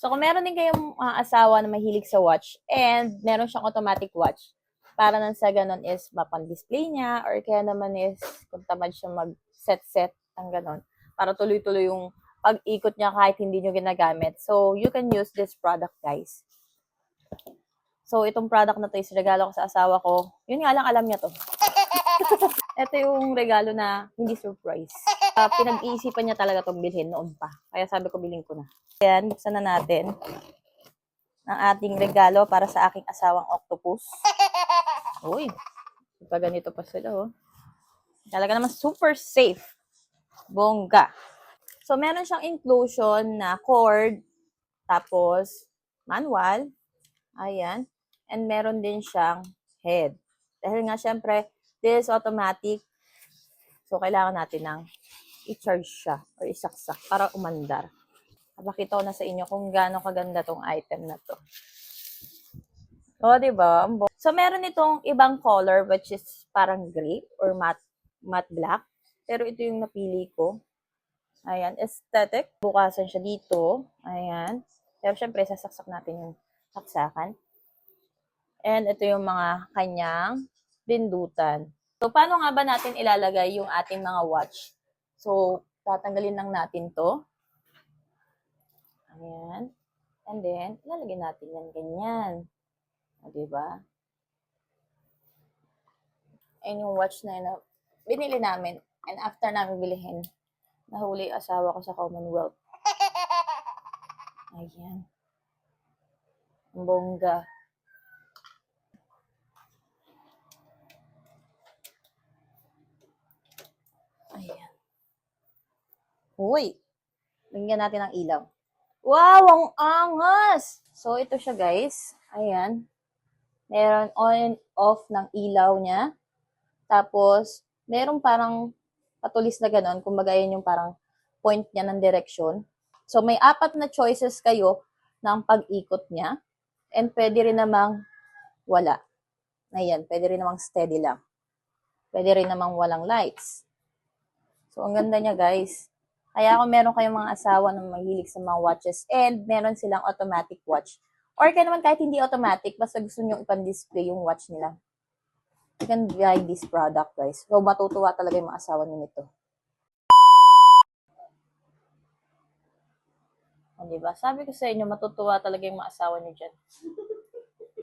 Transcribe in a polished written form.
So, kung meron din kayong asawa na mahilig sa watch and meron siyang automatic watch, para nang sa ganun is mapan-display niya or kaya naman is kung tamad siya mag-set-set ang ganun para tuloy-tuloy yung pag-ikot niya kahit hindi nyo ginagamit. So, you can use this product, guys. So, itong product na to is regalo ko sa asawa ko. Yun nga lang, alam niya to. Ito yung regalo na hindi surprise. Pinag-iisipan niya talaga itong bilhin noon pa. Kaya sabi ko, bilhin ko na. Ayan, buksan na natin ang ating regalo para sa aking asawang octopus. Uy, pa ganito pa sila, oh. Talaga naman super safe. Bongga. So, meron siyang inclusion na cord, tapos manual, ayan, and meron din siyang head. Dahil nga, syempre, this is automatic, so kailangan natin ng i-charge siya or isaksak para umandar. Napakita ko na sa inyo kung gaano kaganda tong item na to. O, diba? So, meron itong ibang color which is parang gray or matte black. Pero ito yung napili ko. Ayan, aesthetic. Bukasan siya dito. Ayan. Pero syempre, sasaksak natin yung saksakan. And ito yung mga kanyang pindutan. So, paano nga ba natin ilalagay yung ating mga watch? So, tatanggalin lang natin to. Ayan. And then, ilalagay natin yan ganyan. O, diba? Ayan yung watch na yun na binili namin. And after namin bilihin, nahuli asawa ko sa Commonwealth. Ayan. Ang bongga. Ayan. Uy! Lagyan natin ng ilaw. Wow! Ang angas! So, ito siya, guys. Ayan. Meron on and off ng ilaw niya. Tapos, meron parang patulis na ganon. Kumbaga, yun yung parang point niya ng direksyon. So, may 4 na choices kayo ng pag-ikot niya. And pwede rin namang wala. Ayan, pwede rin namang steady lang. Pwede rin namang walang lights. So, ang ganda niya, guys. Kaya kung meron kayong mga asawa na mahilig sa mga watches and meron silang automatic watch, or kaya naman kahit hindi automatic, basta gusto nyo ipan-display yung watch nila, you can buy this product, guys. So, matutuwa talaga yung mga asawa nyo nito. O, diba? Sabi ko sa inyo, matutuwa talaga yung mga asawa nyo dyan.